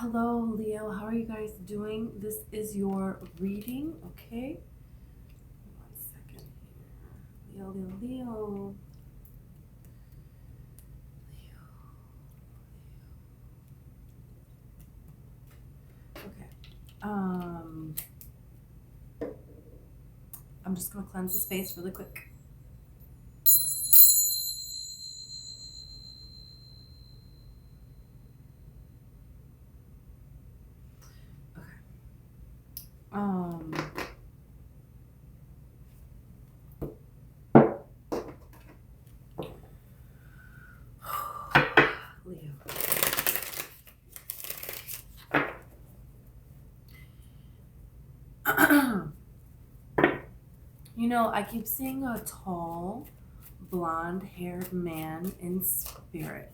Hello, Leo. How are you guys doing? This is your reading, okay? One second here. Leo. Okay. I'm just gonna cleanse the space really quick. Okay. Um. Leo. I keep seeing a tall, blonde-haired man in spirit.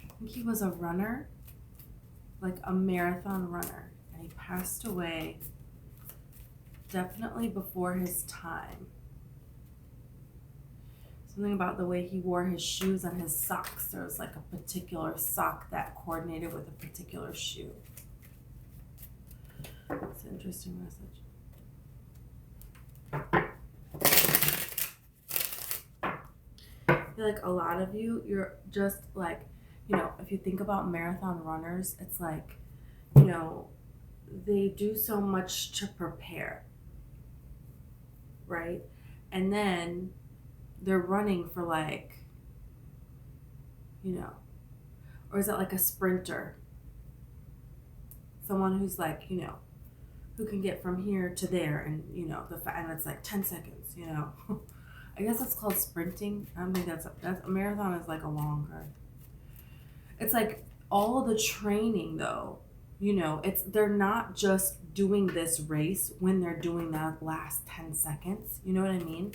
I think he was a runner, like a marathon runner, and he passed away definitely before his time. Something about the way he wore his shoes and his socks. There was like a particular sock that coordinated with a particular shoe. It's an interesting message. I feel like a lot of you're just like, if you think about marathon runners, it's like, they do so much to prepare, right? And then they're running for like, or is it like a sprinter? Someone who's like, who can get from here to there and, and it's like 10 seconds, I guess it's called sprinting. I don't think that's a marathon is like a longer. It's like all of the training though, they're not just doing this race when they're doing that last 10 seconds. You know what I mean?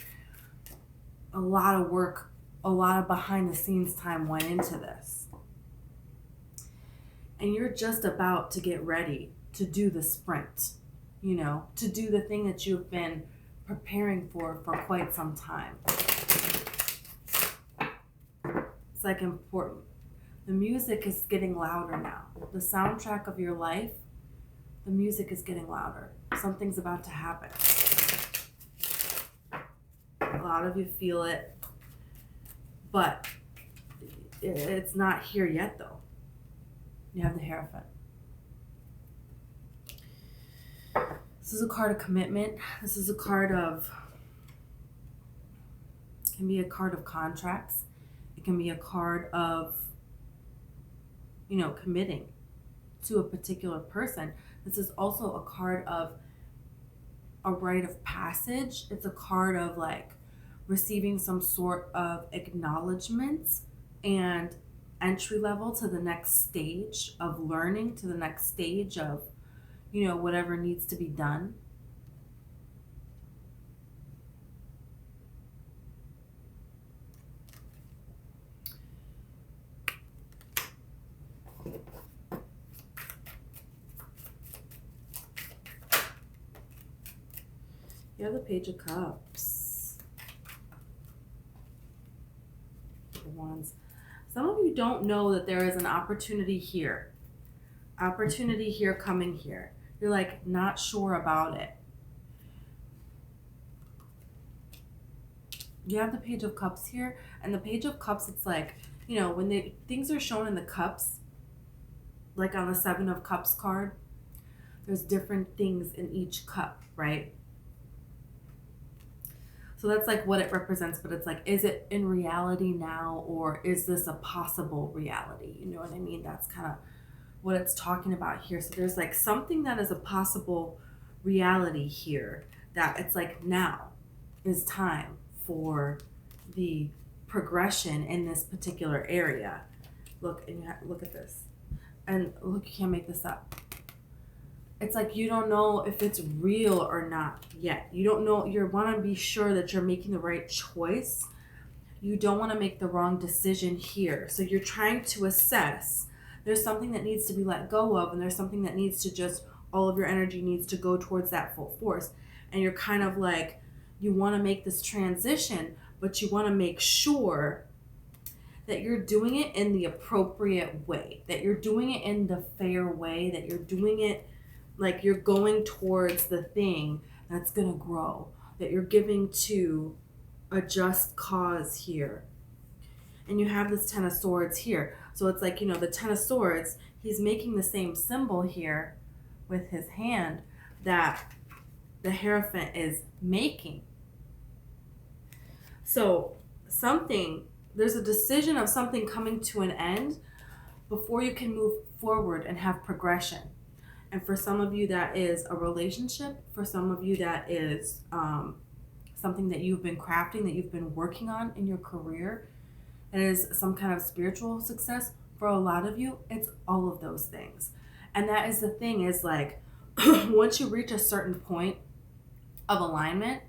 A lot of work, a lot of behind the scenes time went into this. And you're just about to get ready to do the sprint, to do the thing that you've been preparing for quite some time. It's like important. The music is getting louder now. The soundtrack of your life, the music is getting louder. Something's about to happen. A lot of you feel it, but it's not here yet though. You have the Hierophant. This is a card of commitment. This is a card of, it can be a card of contracts. It can be a card of, committing to a particular person. This is also a card of a rite of passage. It's a card of like receiving some sort of acknowledgement and entry level to the next stage of learning, to the next stage of, whatever needs to be done. You have the Page of Cups. The Wands. Some of you don't know that there is an opportunity here. Opportunity here coming here. You're like not sure about it. You have the Page of Cups here, and the Page of Cups, it's like, when things are shown in the cups, like on the Seven of Cups card, there's different things in each cup, right? So that's like what it represents, but it's like, is it in reality now, or is this a possible reality? You know what I mean? That's kind of what it's talking about here. So there's like something that is a possible reality here, that it's like now is time for the progression in this particular area. Look, and look at this. And look, you can't make this up. It's like you don't know if it's real or not yet. You don't know. You want to be sure that you're making the right choice. You don't want to make the wrong decision here. So you're trying to assess. There's something that needs to be let go of, and there's something that needs to just, all of your energy needs to go towards that full force. And you're kind of like, you want to make this transition, but you want to make sure that you're doing it in the appropriate way, that you're doing it in the fair way, that you're doing it like you're going towards the thing that's going to grow, that you're giving to a just cause here. And you have this Ten of Swords here. So it's like, the Ten of Swords, he's making the same symbol here with his hand that the Hierophant is making. So there's a decision of something coming to an end before you can move forward and have progression. And for some of you, that is a relationship. For some of you, that is something that you've been crafting, that you've been working on in your career. It is some kind of spiritual success. For a lot of you, it's all of those things. And that is the thing, is like, once you reach a certain point of alignment,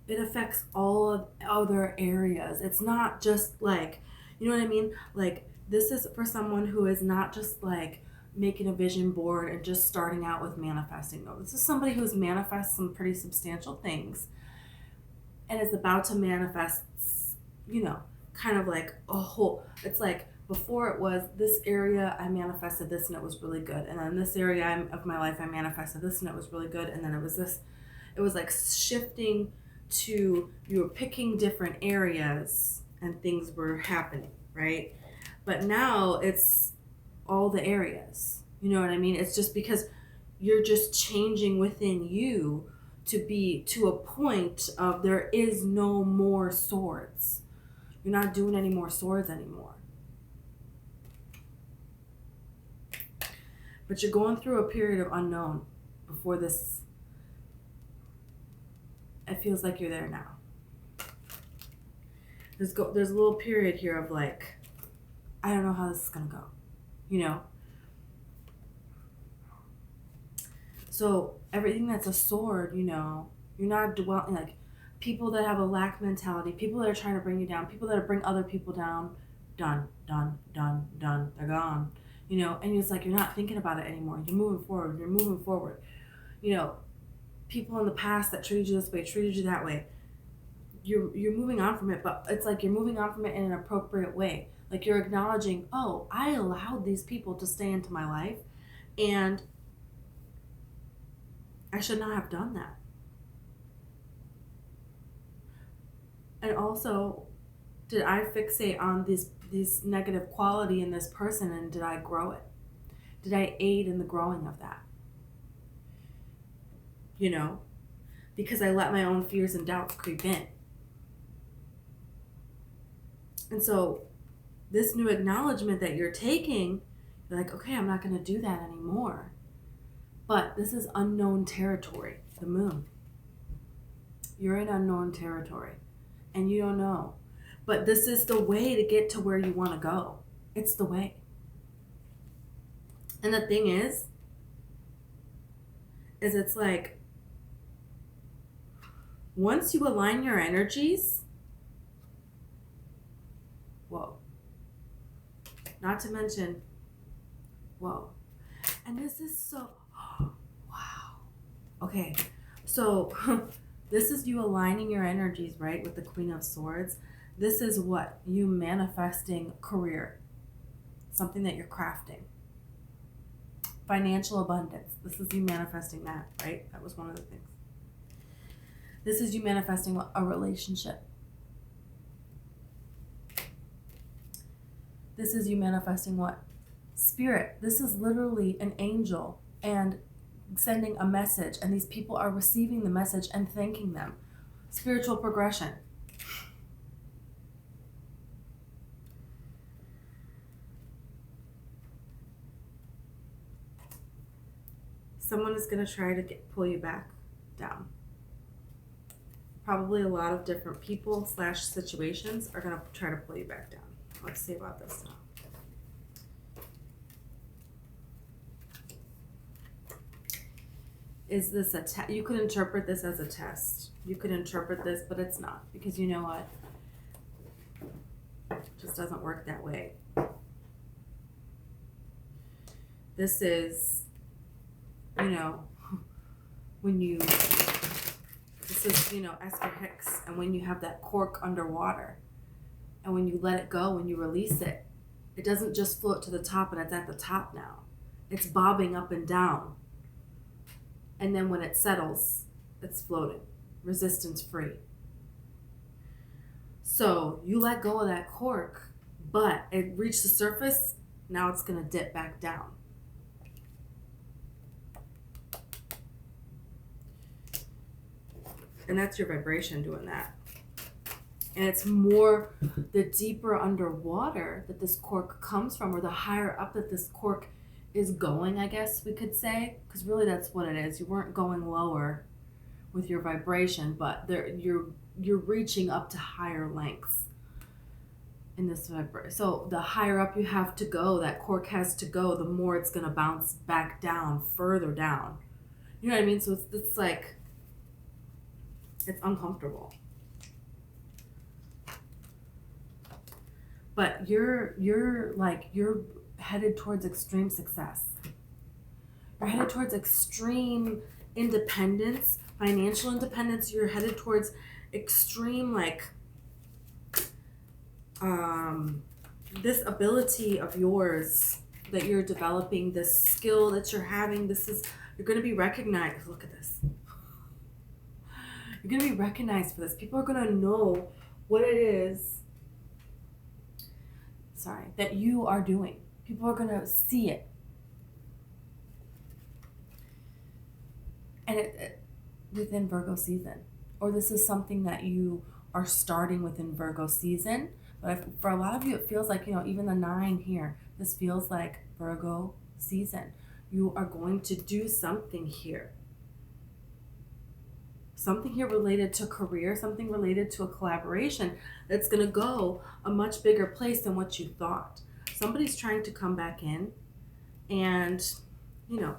it affects all of other areas. It's not just like, you know what I mean? Like, this is for someone who is not just like making a vision board and just starting out with manifesting. No, this is somebody who's manifested some pretty substantial things and is about to manifest, kind of like a whole, it's like, before it was this area, I manifested this and it was really good. And then this area of my life, I manifested this and it was really good. And then it was this, it was like shifting to, you were picking different areas and things were happening, right? But now it's all the areas. You know what I mean? It's just because you're just changing within you to be to a point of there is no more swords. You're not doing any more swords anymore. But you're going through a period of unknown before this. It feels like you're there now. There's a little period here of like, I don't know how this is going to go, So everything that's a sword, you're not dwelling, like people that have a lack mentality, people that are trying to bring you down, people that bring other people down, done, they're gone, and it's like, you're not thinking about it anymore. You're moving forward. People in the past that treated you this way, treated you that way. You're moving on from it, but it's like you're moving on from it in an appropriate way. Like you're acknowledging, oh, I allowed these people to stay into my life and I should not have done that. And also, did I fixate on this negative quality in this person and did I grow it? Did I aid in the growing of that? Because I let my own fears and doubts creep in. And so this new acknowledgement that you're taking, you're like, okay, I'm not going to do that anymore. But this is unknown territory, the moon. You're in unknown territory and you don't know. But this is the way to get to where you want to go. It's the way. And the thing is it's like, once you align your energies, whoa. Not to mention, whoa. And this is so, wow. Okay, so this is you aligning your energies, right, with the Queen of Swords. This is what? You manifesting career, something that you're crafting. Financial abundance. This is you manifesting that, right? That was one of the things. This is you manifesting a relationship. This is you manifesting what? Spirit. This is literally an angel and sending a message, and these people are receiving the message and thanking them. Spiritual progression. Someone is going to try to pull you back down. Probably a lot of different people / situations are going to try to pull you back down. Let's see about this now. Is this a test? You could interpret this as a test. You could interpret this, but it's not. Because you know what? It just doesn't work that way. This is, when you... This is, Esther Hicks, and when you have that cork underwater, And when you let it go, when you release it, it doesn't just float to the top and it's at the top now. It's bobbing up and down. And then when it settles, it's floating, resistance free. So you let go of that cork, but it reached the surface, now it's going to dip back down. And that's your vibration doing that. And it's more the deeper underwater that this cork comes from, or the higher up that this cork is going, I guess we could say. Because really that's what it is. You weren't going lower with your vibration, but you're reaching up to higher lengths in this vibration. So the higher up you have to go, that cork has to go, the more it's going to bounce back down, further down. You know what I mean? So it's like, it's uncomfortable. But you're headed towards extreme success. You're headed towards extreme independence, financial independence. You're headed towards extreme, this ability of yours that you're developing, this skill that you're having. You're going to be recognized. Look at this. You're going to be recognized for this. People are going to know what it is, that you are doing. People are going to see it. And it within Virgo season. Or this is something that you are starting within Virgo season. But for a lot of you, it feels like, even the 9 here, this feels like Virgo season. You are going to do something here. Something here related to career, something related to a collaboration that's going to go a much bigger place than what you thought. Somebody's trying to come back in and,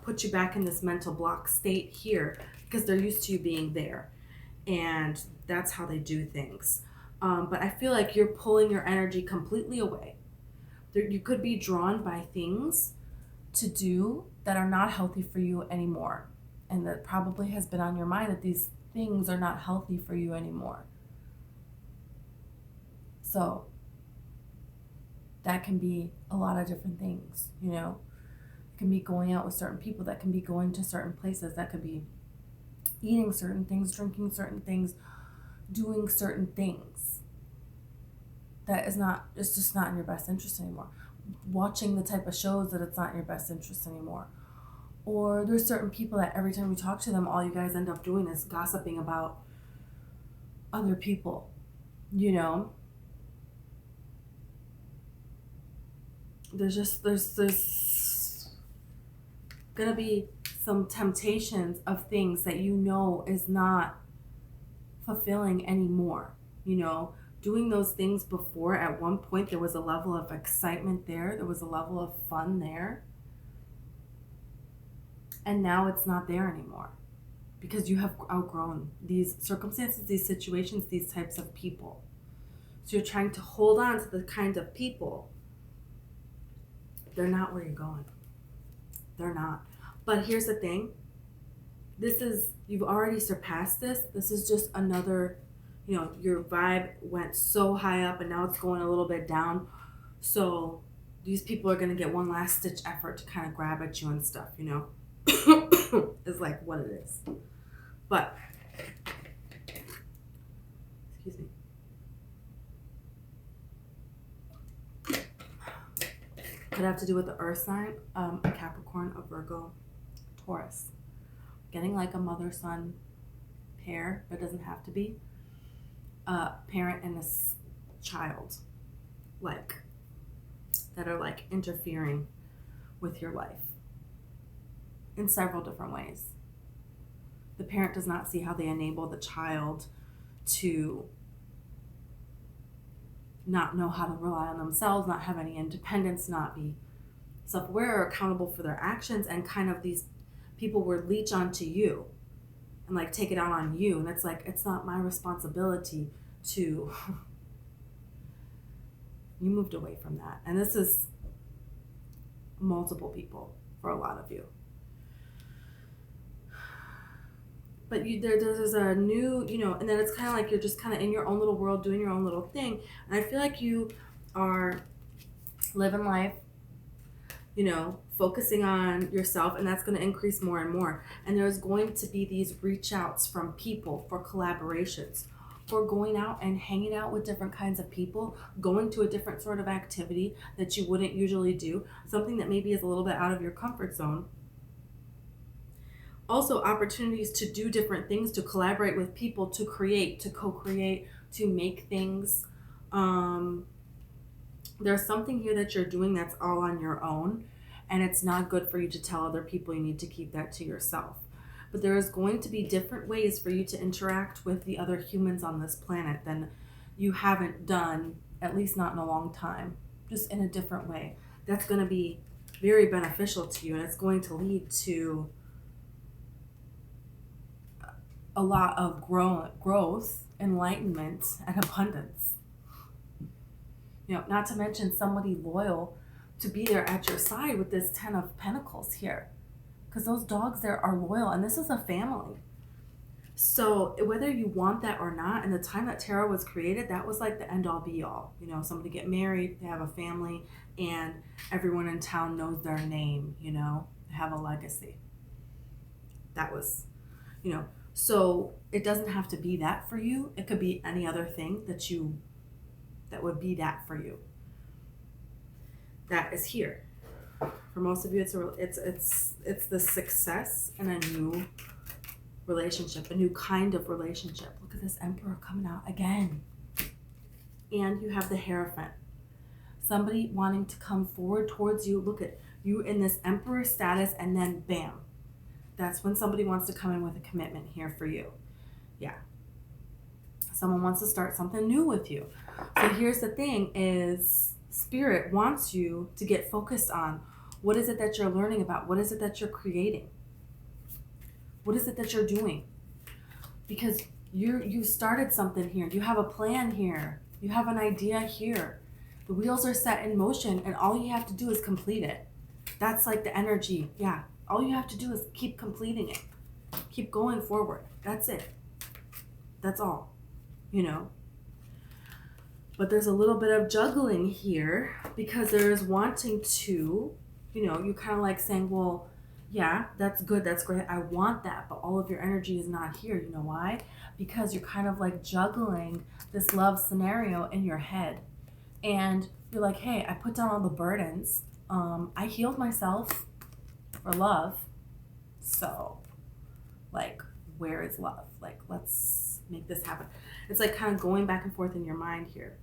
put you back in this mental block state here because they're used to you being there. And that's how they do things. But I feel like you're pulling your energy completely away. You could be drawn by things to do that are not healthy for you anymore. And that probably has been on your mind, that these things are not healthy for you anymore. So that can be a lot of different things, It can be going out with certain people, that can be going to certain places, that could be eating certain things, drinking certain things, doing certain things. It's just not in your best interest anymore. Watching the type of shows that it's not in your best interest anymore. Or there's certain people that every time you talk to them, all you guys end up doing is gossiping about other people, There's gonna be some temptations of things that is not fulfilling anymore, Doing those things before, at one point there was a level of excitement there was a level of fun there. And now it's not there anymore because you have outgrown these circumstances, these situations, these types of people. So you're trying to hold on to the kind of people. They're not where you're going. They're not. But here's the thing. You've already surpassed this. This is just another, your vibe went so high up and now it's going a little bit down. So these people are going to get one last ditch effort to kind of grab at you and stuff, is like what it is. But excuse me. Could have to do with the earth sign, a Capricorn, a Virgo, Taurus. Getting like a mother-son pair, but it doesn't have to be. A parent and a child, that are interfering with your life in several different ways. The parent does not see how they enable the child to not know how to rely on themselves, not have any independence, not be self-aware or accountable for their actions, and kind of these people will leech onto you and take it out on you. And it's it's not my responsibility to... You moved away from that. And this is multiple people for a lot of you. but there's a new, and then it's kind of like you're just kind of in your own little world doing your own little thing. And I feel like you are living life, focusing on yourself, and that's going to increase more and more. And there's going to be these reach outs from people for collaborations, for going out and hanging out with different kinds of people, going to a different sort of activity that you wouldn't usually do, something that maybe is a little bit out of your comfort zone. Also, opportunities to do different things, to collaborate with people, to create, to co-create, to make things. There's something here that you're doing that's all on your own, and it's not good for you to tell other people. You need to keep that to yourself. But there is going to be different ways for you to interact with the other humans on this planet than you haven't done, at least not in a long time, just in a different way. That's going to be very beneficial to you, and it's going to lead to a lot of growth, enlightenment, and abundance. Not to mention somebody loyal to be there at your side with this 10 of Pentacles here. Because those dogs there are loyal, and this is a family. So whether you want that or not, in the time that tarot was created, that was like the end all be all. Somebody get married, they have a family, and everyone in town knows their name, they have a legacy. That was, so it doesn't have to be that for you. It could be any other thing that would be that for you. That is here. For most of you, it's the success in a new relationship, a new kind of relationship. Look at this Emperor coming out again. And you have the Hierophant. Somebody wanting to come forward towards you. Look at you in this Emperor status, and then bam. That's when somebody wants to come in with a commitment here for you. Yeah. Someone wants to start something new with you. So here's the thing is Spirit wants you to get focused on what is it that you're learning about? What is it that you're creating? What is it that you're doing? Because you started something here. You have a plan here. You have an idea here. The wheels are set in motion, and all you have to do is complete it. That's like the energy. Yeah. All you have to do is keep completing it. Keep going forward. That's it. That's all. But there's a little bit of juggling here because there's wanting to, you kind of like saying, well, yeah, that's good. That's great. I want that. But all of your energy is not here. You know why? Because you're kind of like juggling this love scenario in your head. And you're like, hey, I put down all the burdens. I healed myself for love. So, like, where is love? Like, let's make this happen. It's like kind of going back and forth in your mind here.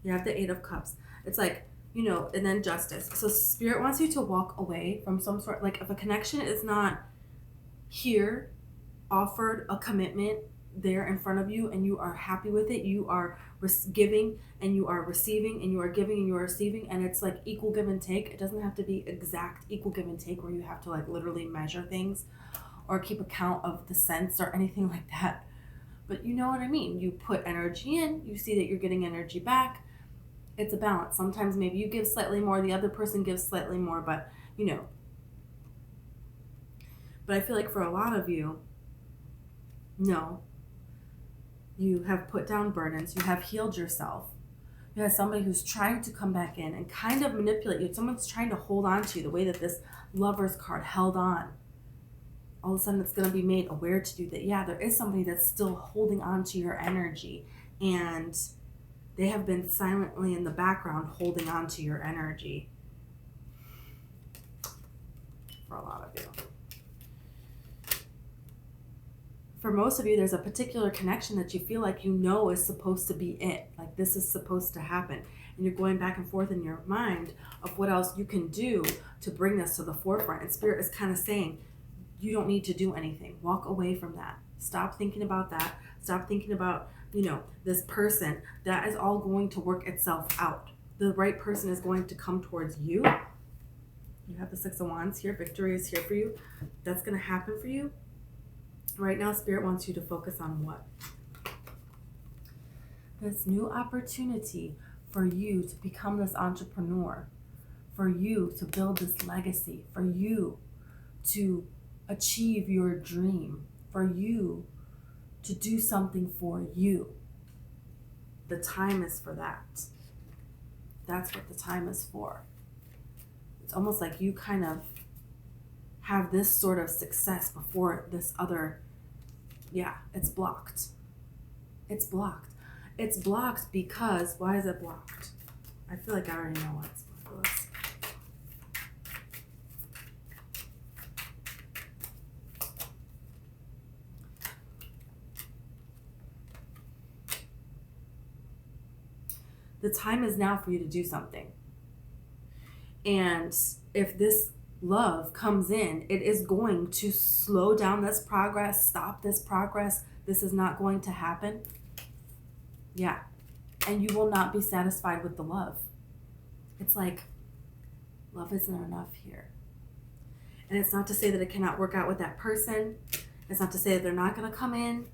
You have the 8 of Cups. It's like, and then Justice. So Spirit wants you to walk away from some sort, like if a connection is not here, offered a commitment there in front of you, and you are happy with it, you are giving and you are receiving, and you are giving and you are receiving, and it's like equal give and take. It doesn't have to be exact equal give and take where you have to like literally measure things or keep account of the cents or anything like that. But you know what I mean? You put energy in, you see that you're getting energy back. It's a balance. Sometimes maybe you give slightly more, the other person gives slightly more, but But I feel like for a lot of you, no, you have put down burdens, you have healed yourself. You have somebody who's trying to come back in and kind of manipulate you. Someone's trying to hold on to you the way that this Lover's card held on. All of a sudden it's going to be made aware to you that, yeah, there is somebody that's still holding on to your energy, and they have been silently in the background holding on to your energy for a lot of you. For most of you, there's a particular connection that you feel like is supposed to be it. Like this is supposed to happen. And you're going back and forth in your mind of what else you can do to bring this to the forefront. And Spirit is kind of saying, you don't need to do anything. Walk away from that. Stop thinking about that. Stop thinking about, this person. That is all going to work itself out. The right person is going to come towards you. You have the 6 of Wands here. Victory is here for you. That's going to happen for you. Right now, Spirit wants you to focus on what? this new opportunity for you to become this entrepreneur, for you to build this legacy, for you to achieve your dream, for you to do something for you. The time is for that. That's what the time is for. It's almost like you kind of have this sort of success before this other, it's blocked. It's blocked. It's blocked because, why is it blocked? I feel like I already know why it's blocked. The time is now for you to do something. And if this love comes in, it is going to slow down this progress, stop this progress. This is not going to happen. Yeah. And you will not be satisfied with the love. It's like, love isn't enough here. And it's not to say that it cannot work out with that person. It's not to say that they're not going to come in.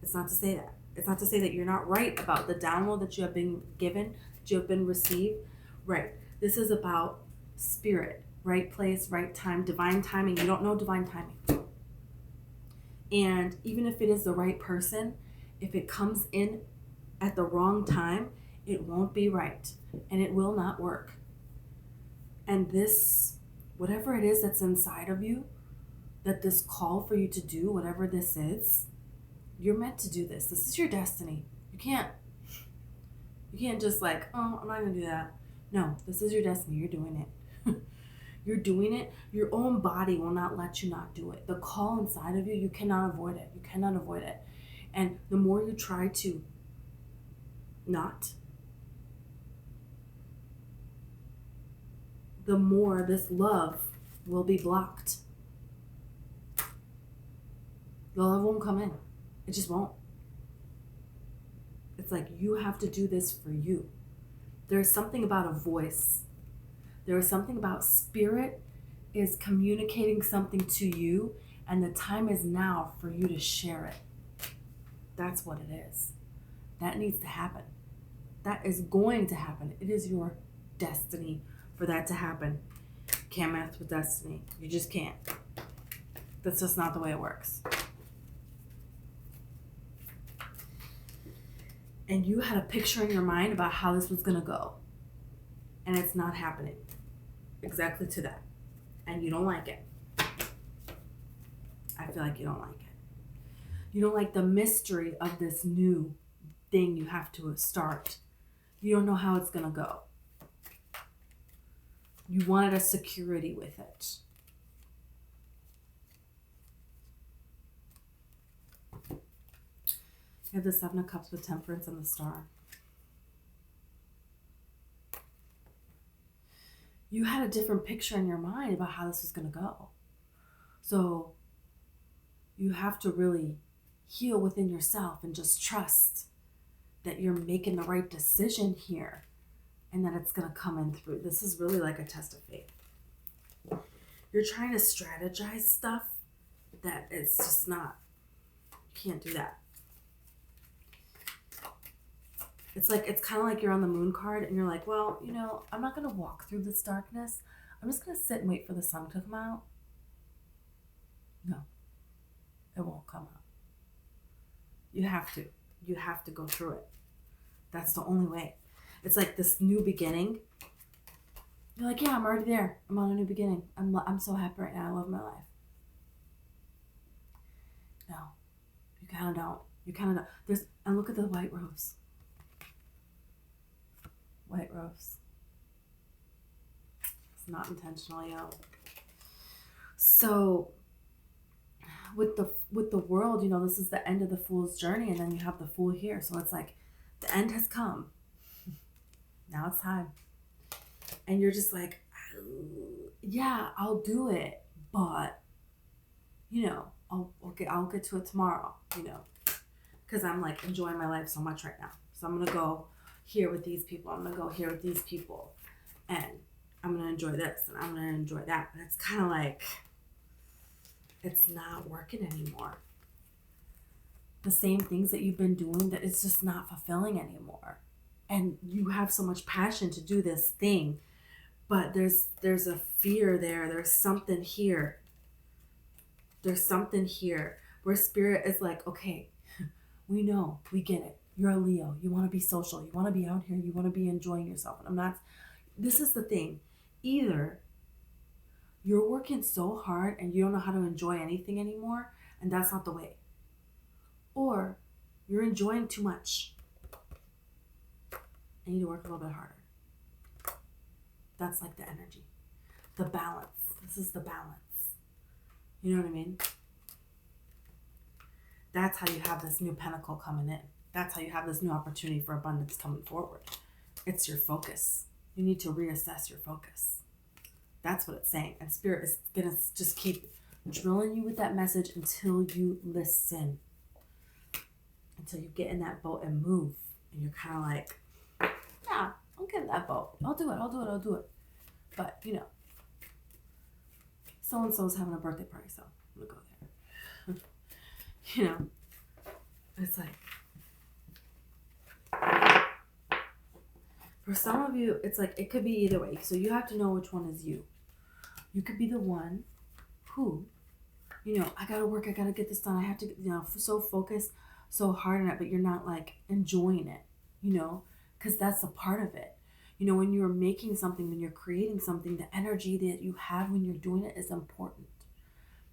It's not to say that. It's not to say that you're not right about the download that you have been given, that you have been received. Right. This is about spirit, right place, right time, divine timing. You don't know divine timing. And even if it is the right person, if it comes in at the wrong time, it won't be right and it will not work. And this, whatever it is that's inside of you, that this call for you to do, whatever this is, you're meant to do this. This is your destiny. You can't just like, oh, I'm not going to do that. No, this is your destiny. You're doing it. You're doing it. Your own body will not let you not do it. The call inside of you, you cannot avoid it. You cannot avoid it. And the more you try to not, the more this love will be blocked. The love won't come in. It just won't. It's like you have to do this for you. There's something about a voice. There is something about spirit is communicating something to you, and the time is now for you to share it. That's what it is. That needs to happen. That is going to happen. It is your destiny for that to happen. Can't mess with destiny. You just can't. That's just not the way it works. And you had a picture in your mind about how this was going to go. And it's not happening exactly to that. And you don't like it. I feel like you don't like it. You don't like the mystery of this new thing you have to start. You don't know how it's going to go. You wanted a security with it. You have the Seven of Cups with Temperance and the Star. You had a different picture in your mind about how this was going to go. So you have to really heal within yourself and just trust that you're making the right decision here and that it's going to come in through. This is really like a test of faith. You're trying to strategize stuff that it's just not. You can't do that. It's like, it's kind of like you're on the moon card and you're like, well, you know, I'm not going to walk through this darkness. I'm just going to sit and wait for the sun to come out. No, it won't come out. You have to go through it. That's the only way. It's like this new beginning. You're like, yeah, I'm already there. I'm on a new beginning. I'm so happy right now. I love my life. No, you kind of don't. You kind of don't. And look at the white rose. White rose. It's not intentionally out. So with the world, you know, this is the end of the fool's journey, and then you have the fool here. So it's like the end has come. Now it's time. And you're just like, yeah, I'll do it, but you know, I'll get to it tomorrow, you know, because I'm like enjoying my life so much right now. So I'm gonna go here with these people. I'm gonna go here with these people, and I'm gonna enjoy this and I'm gonna enjoy that. But it's kind of like it's not working anymore. the same things that you've been doing that it's just not fulfilling anymore. And you have so much passion to do this thing, but there's a fear there. There's something here. There's something here where spirit is like, okay, we know, we get it. You're a Leo. You want to be social. You want to be out here. You want to be enjoying yourself. And I'm not, this is the thing. Either you're working so hard and you don't know how to enjoy anything anymore, and that's not the way. Or you're enjoying too much and you need to work a little bit harder. That's like the energy. The balance. This is the balance. You know what I mean? That's how you have this new pentacle coming in. That's how you have this new opportunity for abundance coming forward. It's your focus. You need to reassess your focus. That's what it's saying. And Spirit is going to just keep drilling you with that message until you listen. Until you get in that boat and move. And you're kind of like, yeah, I'll get in that boat. I'll do it. But, you know, so-and-so's having a birthday party, so I'm going to go there. You know, it's like, for some of you, it's like, it could be either way. So you have to know which one is you. You could be the one who, you know, I got to work, I got to get this done. I have to, you know, so focused, so hard on it, but you're not like enjoying it, you know, because that's a part of it. You know, when you're making something, when you're creating something, the energy that you have when you're doing it is important.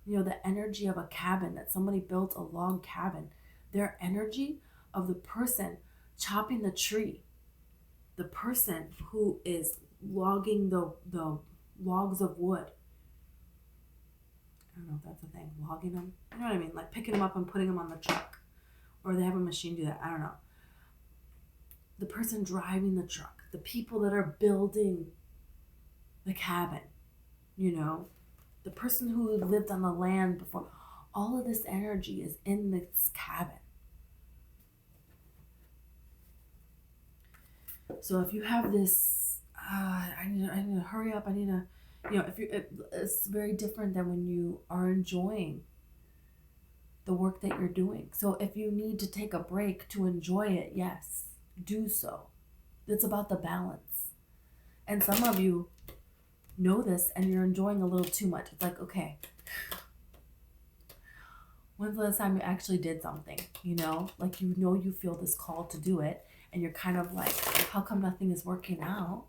You know, the energy of a cabin, that somebody built a log cabin, their energy of the person chopping the tree, the person who is logging the logs of wood. I don't know if that's a thing, logging them. You know what I mean? Like picking them up and putting them on the truck. Or they have a machine do that. I don't know. The person driving the truck. The people that are building the cabin. You know? The person who lived on the land before. All of this energy is in this cabin. So if you have this, I need to hurry up. I need to, you know, it's very different than when you are enjoying the work that you're doing. So if you need to take a break to enjoy it, yes, do so. It's about the balance. And some of you know this and you're enjoying a little too much. It's like, okay, when's the last time you actually did something? You know, like you know you feel this call to do it and you're kind of like, how come nothing is working out?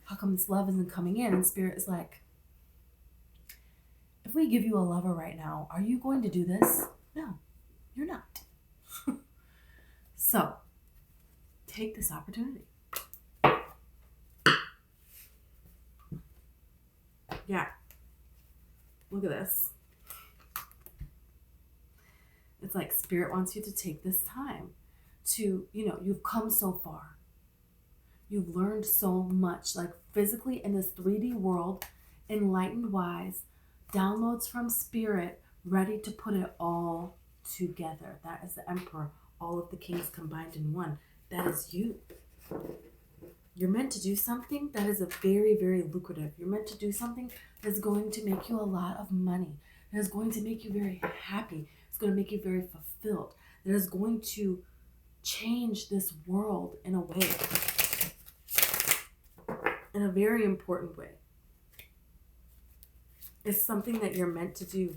How come this love isn't coming in? And Spirit is like, if we give you a lover right now, are you going to do this? No, you're not. So, take this opportunity. Yeah. Look at this. It's like Spirit wants you to take this time to, you know, you've come so far. You've learned so much, like physically in this 3D world, enlightened wise, downloads from Spirit, ready to put it all together. That is the Emperor, all of the kings combined in one. That is you. You're meant to do something that is a very, very lucrative. You're meant to do something that's going to make you a lot of money. That is going to make you very happy. It's going to make you very fulfilled. That is going to change this world in a way. In a very important way. It's something that you're meant to do.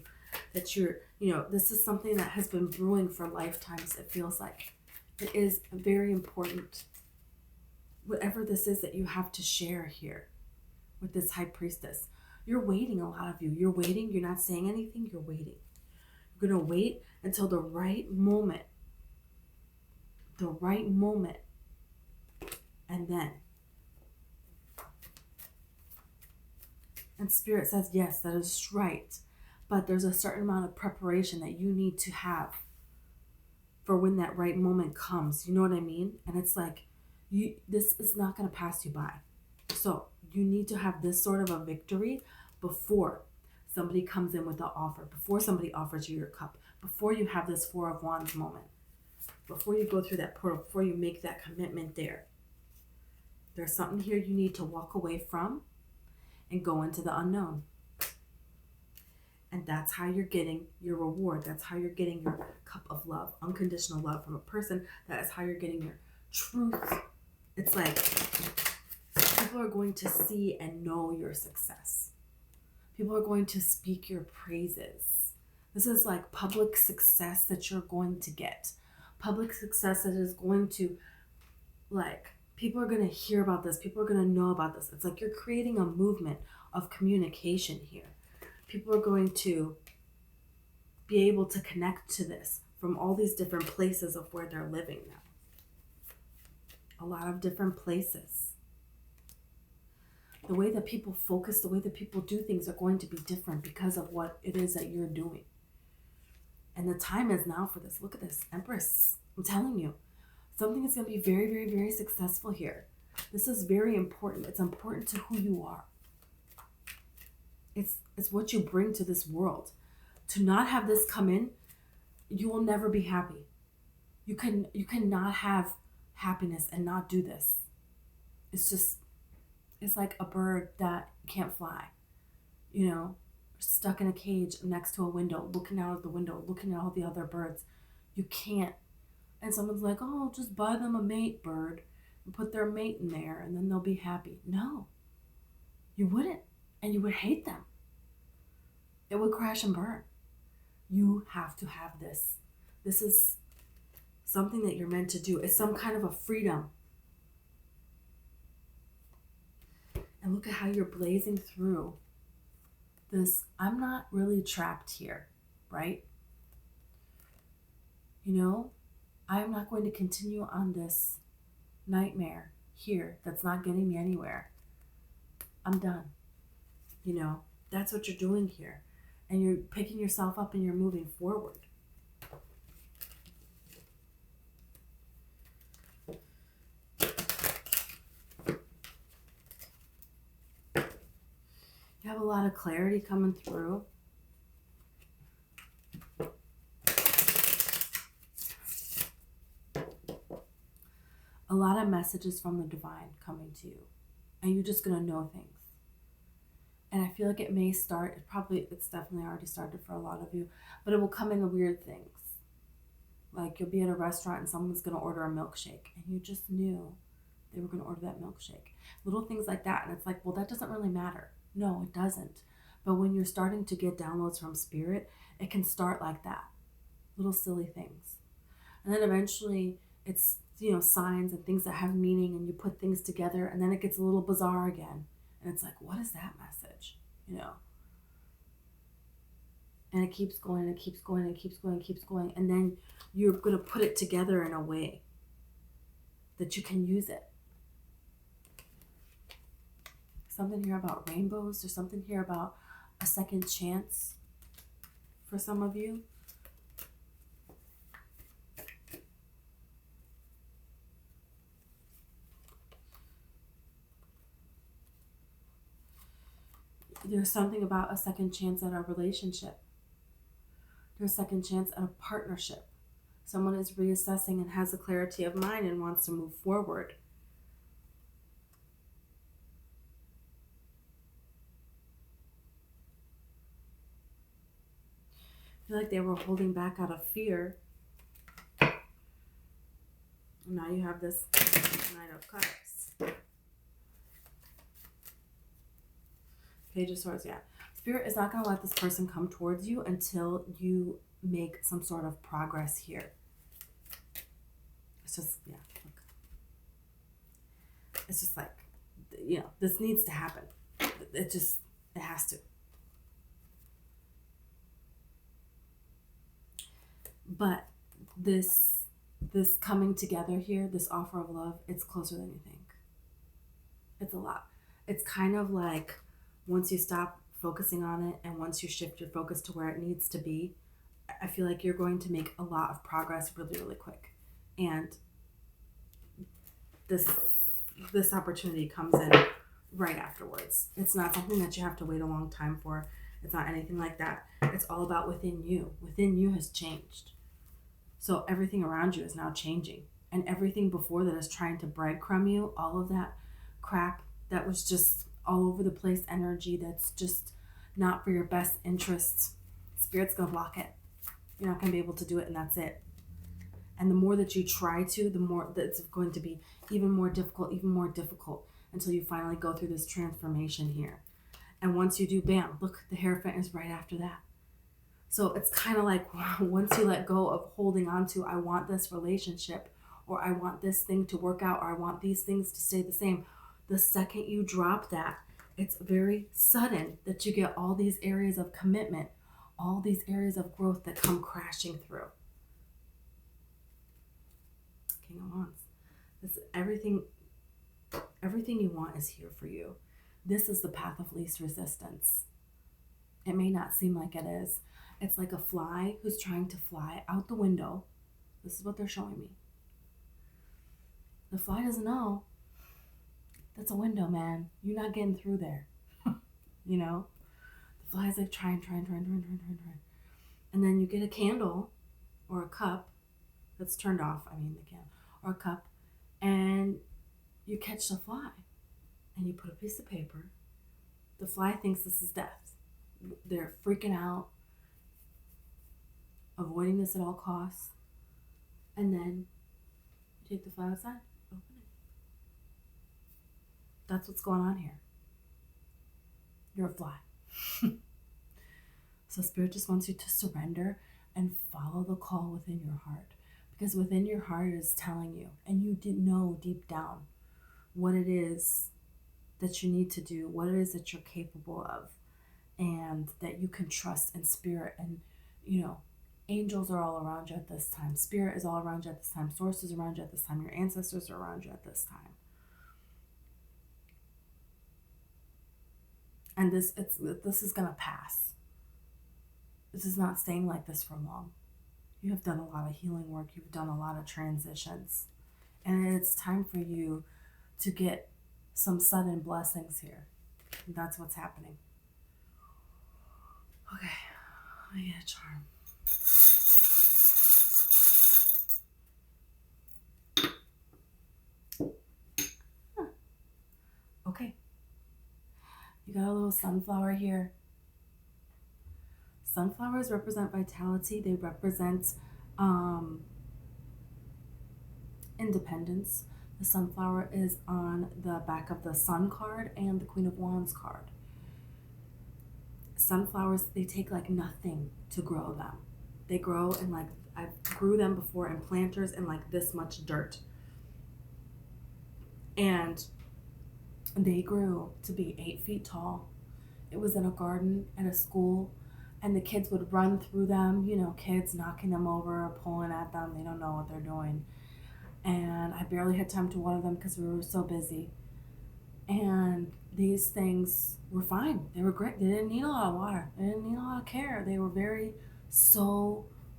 That you're, you know, this is something that has been brewing for lifetimes, it feels like. It is very important. Whatever this is that you have to share here with this high priestess. You're waiting, a lot of you. You're waiting. You're not saying anything. You're waiting. You're going to wait until the right moment. The right moment. And then. And Spirit says, yes, that is right. But there's a certain amount of preparation that you need to have for when that right moment comes. You know what I mean? And it's like, this is not going to pass you by. So you need to have this sort of a victory before somebody comes in with an offer, before somebody offers you your cup, before you have this Four of Wands moment, before you go through that portal, before you make that commitment there. There's something here you need to walk away from and go into the unknown. And that's how you're getting your reward. That's how you're getting your cup of love, unconditional love from a person. That is how you're getting your truth. It's like people are going to see and know your success. People are going to speak your praises. This is like public success that you're going to get. Public success that is going to, like, people are going to hear about this. People are going to know about this. It's like you're creating a movement of communication here. People are going to be able to connect to this from all these different places of where they're living now. A lot of different places. The way that people focus, the way that people do things are going to be different because of what it is that you're doing. And the time is now for this. Look at this, Empress. I'm telling you, something is going to be very, very, very successful here. This is very important. It's important to who you are. It's what you bring to this world. To not have this come in, you will never be happy. You cannot have happiness and not do this. It's like a bird that can't fly, stuck in a cage next to a window, looking out of the window, looking at all the other birds. You can't. And someone's like, oh, just buy them a mate bird and put their mate in there and then they'll be happy. No, you wouldn't. And you would hate them. It would crash and burn. You have to have this. This is something that you're meant to do. It's some kind of a freedom. And look at how you're blazing through this. I'm not really trapped here, right? I am not going to continue on this nightmare here that's not getting me anywhere. I'm done. That's what you're doing here. And you're picking yourself up and you're moving forward. You have a lot of clarity coming through. A lot of messages from the divine coming to you. And you're just going to know things. And I feel like it may start, it's definitely already started for a lot of you, but it will come in the weird things. Like you'll be at a restaurant and someone's going to order a milkshake and you just knew they were going to order that milkshake. Little things like that. And it's like, well, that doesn't really matter. No, it doesn't. But when you're starting to get downloads from spirit, it can start like that. Little silly things. And then eventually it's, signs and things that have meaning and you put things together and then it gets a little bizarre again. And it's like, what is that message? And it keeps going, and it keeps going, and it keeps going, and keeps going. And then you're going to put it together in a way that you can use it. Something here about rainbows. There's something here about a second chance for some of you. There's something about a second chance at a relationship. There's a second chance at a partnership. Someone is reassessing and has a clarity of mind and wants to move forward. I feel like they were holding back out of fear. And now you have this Nine of Cups. Page of Swords, yeah. Spirit is not going to let this person come towards you until you make some sort of progress here. It's just, yeah, look. It's just like, this needs to happen. It has to. But this coming together here, this offer of love, it's closer than you think. It's a lot. It's kind of like once you stop focusing on it and once you shift your focus to where it needs to be, I feel like you're going to make a lot of progress really, really quick. And this opportunity comes in right afterwards. It's not something that you have to wait a long time for. It's not anything like that. It's all about within you. Within you has changed. So everything around you is now changing. And everything before that is trying to breadcrumb you, all of that crap that was just all over the place energy that's just not for your best interests, Spirit's going to block it. You're not going to be able to do it, and that's it. And the more that you try to, the more that it's going to be even more difficult, until you finally go through this transformation here. And once you do, bam, look, the Hierophant is right after that. So it's kind of like once you let go of holding on to, I want this relationship, or I want this thing to work out, or I want these things to stay the same. The second you drop that, it's very sudden that you get all these areas of commitment, all these areas of growth that come crashing through. King of Wands. This everything you want is here for you. This is the path of least resistance. It may not seem like it is. It's like a fly who's trying to fly out the window. This is what they're showing me. The fly doesn't know. That's a window, man. You're not getting through there. You know? The fly's like trying. And then you get a candle or a cup that's turned off, the candle, or a cup, and you catch the fly and you put a piece of paper. The fly thinks this is death. They're freaking out, avoiding this at all costs. And then you take the fly outside, open it. That's what's going on here. You're a fly. So Spirit just wants you to surrender and follow the call within your heart. Because within your heart is telling you, and you didn't know deep down what it is that you need to do, what it is that you're capable of, and that you can trust in Spirit. And, angels are all around you at this time. Spirit is all around you at this time. Source is around you at this time. Your ancestors are around you at this time. And this is going to pass. This is not staying like this for long. You have done a lot of healing work. You've done a lot of transitions. And it's time for you to get some sudden blessings here. And that's what's happening. Okay, let me get a charm. Okay. You got a little sunflower here. Sunflowers represent vitality. They represent independence. The sunflower is on the back of the Sun card and the Queen of Wands card. Sunflowers, they take like nothing to grow them. They grow in I grew them before in planters in like this much dirt. And they grew to be 8 feet tall. It was in a garden at a school, and the kids would run through them, kids knocking them over, pulling at them. They don't know what they're doing. And I barely had time to water them because we were so busy. And these things were fine. They were great. They didn't need a lot of water. They didn't need a lot of care. They were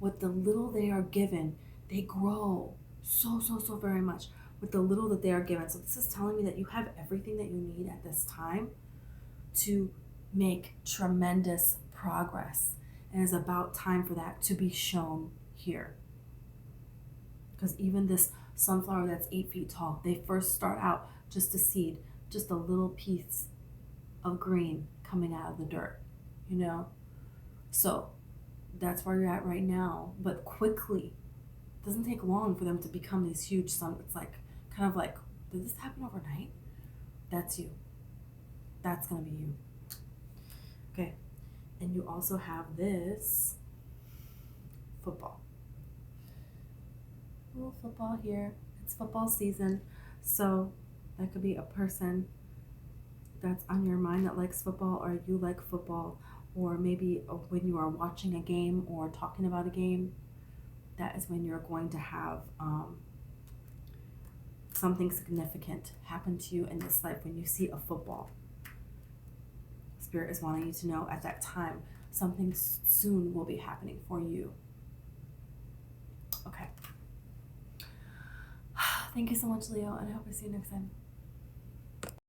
with the little they are given, they grow so very much with the little that they are given. So this is telling me that you have everything that you need at this time to make tremendous progress. And it's about time for that to be shown here. Because even this sunflower that's 8 feet tall, they first start out just a seed, just a little piece of green coming out of the dirt, So that's where you're at right now. But quickly, it doesn't take long for them to become these huge it's kind of like, did this happen overnight? That's you. That's going to be you. Okay. And you also have this football. A little football here. It's football season. So that could be a person that's on your mind that likes football, or you like football, or maybe when you are watching a game or talking about a game, that is when you're going to have something significant happen to you in this life when you see a football. Spirit is wanting you to know at that time something soon will be happening for you. Okay. Thank you so much, Leo, and I hope I see you next time.